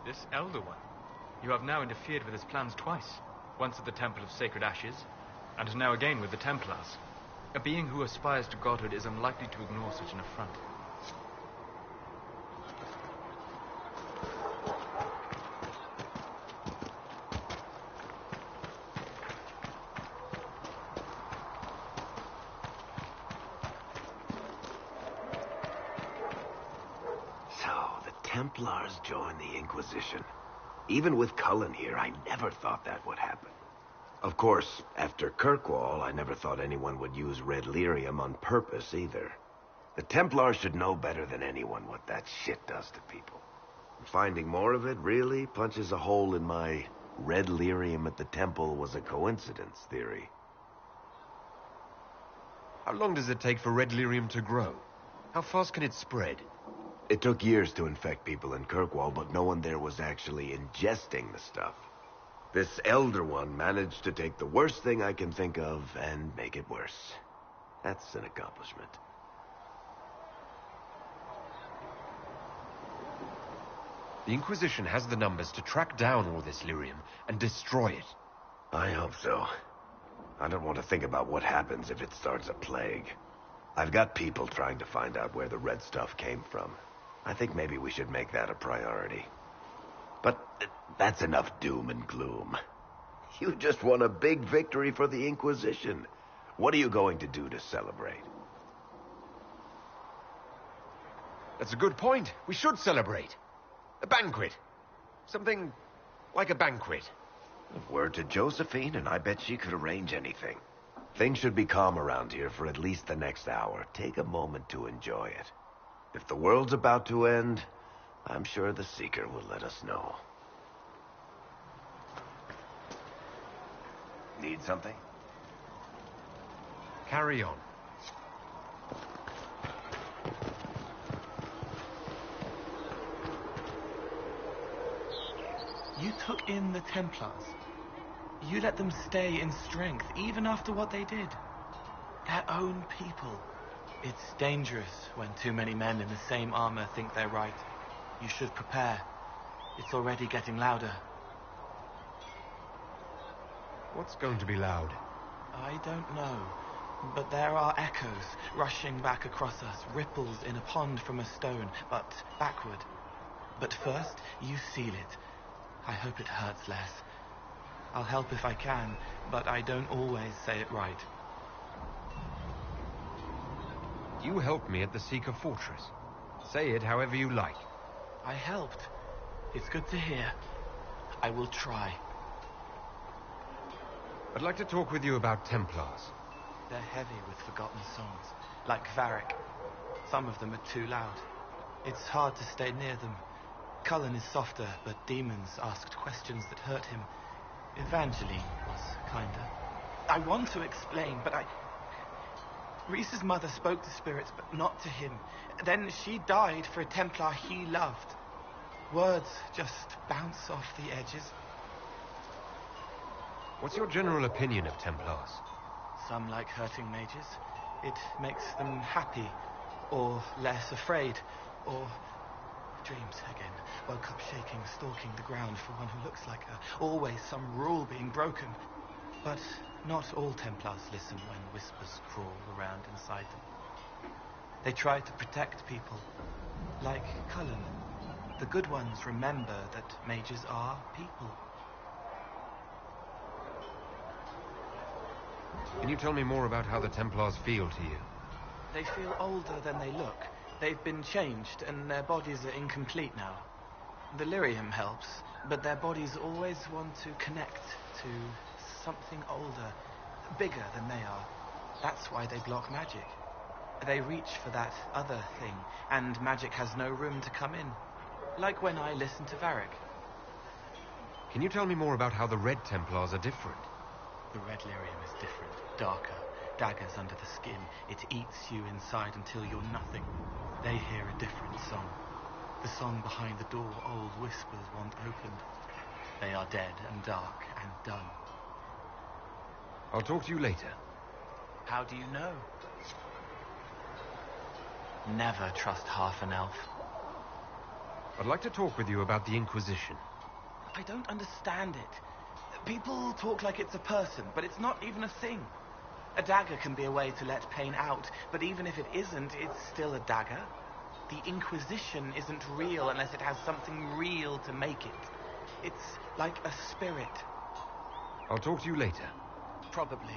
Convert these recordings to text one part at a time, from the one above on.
This Elder One. You have now interfered with his plans twice. Once at the Temple of Sacred Ashes, and now again with the Templars. A being who aspires to godhood is unlikely to ignore such an affront. So, the Templars joined the Inquisition. Even with Cullen here, I never thought that would happen. Of course, after Kirkwall, I never thought anyone would use red lyrium on purpose either. The Templars should know better than anyone what that shit does to people. Finding more of it really punches a hole in my red lyrium at the temple was a coincidence theory. How long does it take for red lyrium to grow? How fast can it spread? It took years to infect people in Kirkwall, but no one there was actually ingesting the stuff. This Elder One managed to take the worst thing I can think of and make it worse. That's an accomplishment. The Inquisition has the numbers to track down all this lyrium and destroy it. I hope so. I don't want to think about what happens if it starts a plague. I've got people trying to find out where the red stuff came from. I think maybe we should make that a priority. But that's enough doom and gloom. You just won a big victory for the Inquisition. What are you going to do to celebrate? That's a good point. We should celebrate. A banquet. Something like a banquet. Word to Josephine, and I bet she could arrange anything. Things should be calm around here for at least the next hour. Take a moment to enjoy it. If the world's about to end, I'm sure the Seeker will let us know. Need something? Carry on. You took in the Templars. You let them stay in strength, even after what they did. Their own people. It's dangerous when too many men in the same armor think they're right. You should prepare. It's already getting louder. What's going to be loud? I don't know. But there are echoes rushing back across us, ripples in a pond from a stone, but backward. But first, you seal it. I hope it hurts less. I'll help if I can, but I don't always say it right. You helped me at the Seeker Fortress. Say it however you like. I helped. It's good to hear. I will try. I'd like to talk with you about Templars. They're heavy with forgotten songs, like Varric. Some of them are too loud. It's hard to stay near them. Cullen is softer, but demons asked questions that hurt him. Evangeline was kinder. I want to explain, but Reese's mother spoke to spirits, but not to him. Then she died for a Templar he loved. Words just bounce off the edges. What's your general opinion of Templars? Some like hurting mages. It makes them happy, or less afraid, or dreams again. Woke up shaking, stalking the ground for one who looks like her. Always some rule being broken. But not all Templars listen when whispers crawl around inside them. They try to protect people. Like Cullen. The good ones remember that mages are people. Can you tell me more about how the Templars feel to you? They feel older than they look. They've been changed, and their bodies are incomplete now. The lyrium helps, but their bodies always want to connect to something older, bigger than they are. That's why they block magic. They reach for that other thing, and magic has no room to come in. Like when I listen to Varric. Can you tell me more about how the Red Templars are different? The red lyrium is different, darker. Daggers under the skin. It eats you inside until you're nothing. They hear a different song. The song behind the door old whispers want opened. They are dead and dark and done. I'll talk to you later. How do you know? Never trust half an elf. I'd like to talk with you about the Inquisition. I don't understand it. People talk like it's a person, but it's not even a thing. A dagger can be a way to let pain out, but even if it isn't, it's still a dagger. The Inquisition isn't real unless it has something real to make it. It's like a spirit. I'll talk to you later. Probably.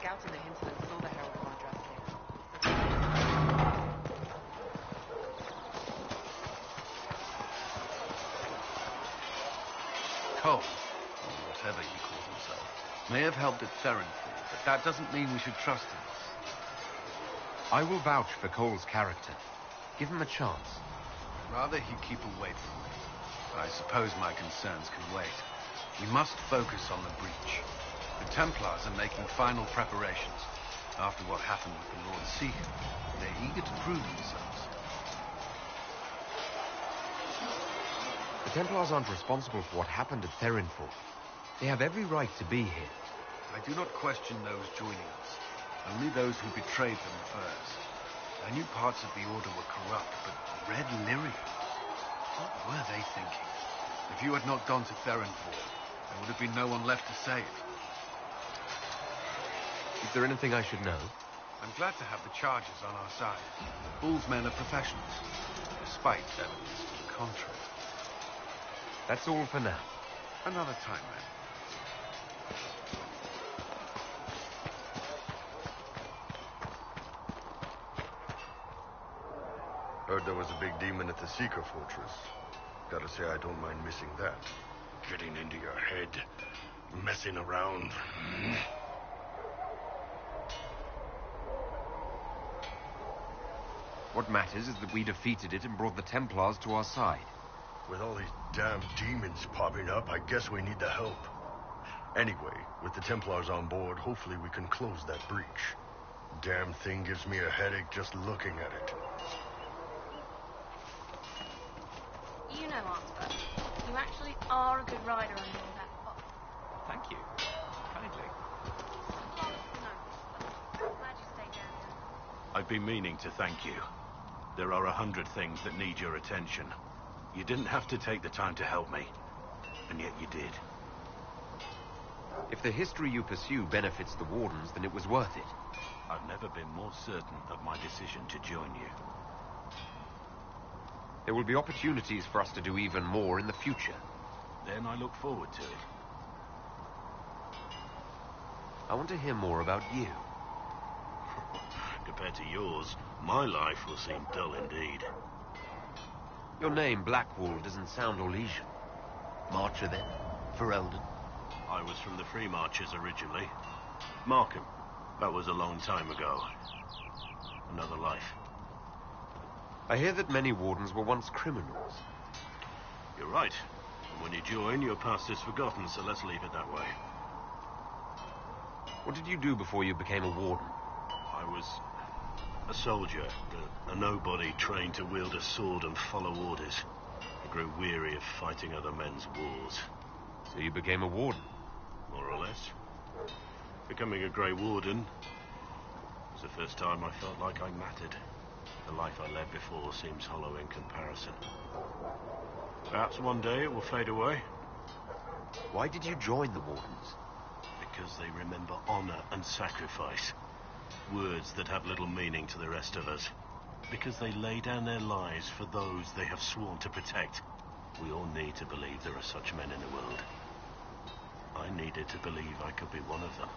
Scouts in the hinterland saw the herald of our draft came. Cole, or whatever he calls himself, may have helped at Therenfall, but that doesn't mean we should trust him. I will vouch for Cole's character. Give him a chance. Rather he keep away from me. But I suppose my concerns can wait. We must focus on the breach. The Templars are making final preparations. After what happened with the Lord Seeker, they're eager to prove themselves. The Templars aren't responsible for what happened at Therenfall. They have every right to be here. I do not question those joining us. Only those who betrayed them first. I knew parts of the Order were corrupt, but Red Lyria? What were they thinking? If you had not gone to Therenford, there would have been no one left to save. Is there anything I should know? I'm glad to have the charges on our side. Bull's men are professionals, despite evidence to the contrary. That's all for now. Another time, then. Heard there was a big demon at the Seeker Fortress. Gotta say, I don't mind missing that. Getting into your head, messing around. What matters is that we defeated it and brought the Templars to our side. With all these damn demons popping up, I guess we need the help. Anyway, with the Templars on board, hopefully we can close that breach. Damn thing gives me a headache just looking at it. You know, Arthur, you actually are a good rider on all that pot. Thank you. Kindly. I'm glad you stayed down here. I've been meaning to thank you. There are 100 things that need your attention. You didn't have to take the time to help me, and yet you did. If the history you pursue benefits the Wardens, then it was worth it. I've never been more certain of my decision to join you. There will be opportunities for us to do even more in the future. Then I look forward to it. I want to hear more about you. Compared to yours, my life will seem dull indeed. Your name, Blackwall, doesn't sound Orlesian. Marcher, then? For Eldon? I was from the Free Marchers originally. Markham. That was a long time ago. Another life. I hear that many Wardens were once criminals. You're right. And when you join, your past is forgotten, so let's leave it that way. What did you do before you became a Warden? I was a soldier, a nobody trained to wield a sword and follow orders. I grew weary of fighting other men's wars. So you became a Warden? More or less. Becoming a Grey Warden was the first time I felt like I mattered. The life I led before seems hollow in comparison. Perhaps one day it will fade away. Why did you join the Wardens? Because they remember honor and sacrifice. Words that have little meaning to the rest of us. Because they lay down their lives for those they have sworn to protect. We all need to believe there are such men in the world. I needed to believe I could be one of them.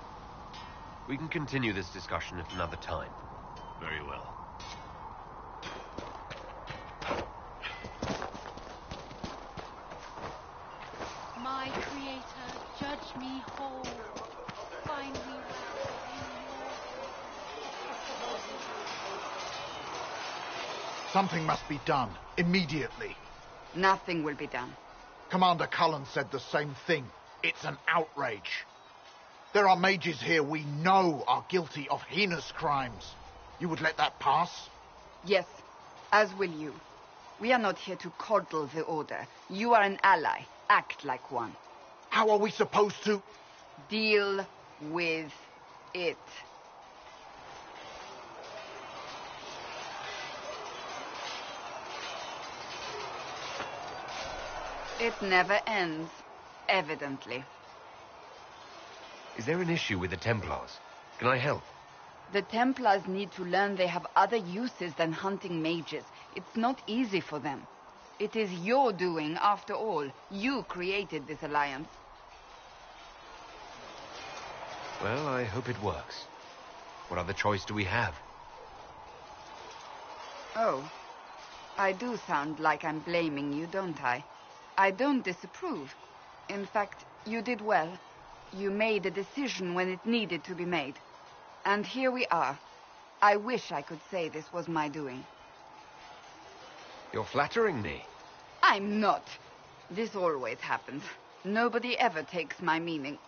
We can continue this discussion at another time. Very well. My Creator, judge me whole. Find me well Something must be done, immediately. Nothing will be done. Commander Cullen said the same thing. It's an outrage. There are mages here we know are guilty of heinous crimes. You would let that pass? Yes, as will you. We are not here to coddle the Order. You are an ally. Act like one. How are we supposed to? Deal with it. It never ends, evidently. Is there an issue with the Templars? Can I help? The Templars need to learn they have other uses than hunting mages. It's not easy for them. It is your doing, after all. You created this alliance. Well, I hope it works. What other choice do we have? Oh, I do sound like I'm blaming you, don't I? I don't disapprove. In fact, you did well. You made a decision when it needed to be made. And here we are. I wish I could say this was my doing. You're flattering me. I'm not. This always happens. Nobody ever takes my meaning.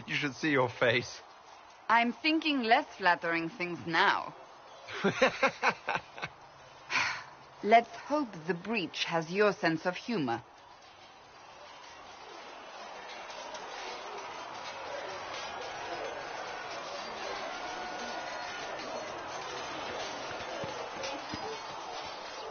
You should see your face. I'm thinking less flattering things now. Let's hope the breach has your sense of humor.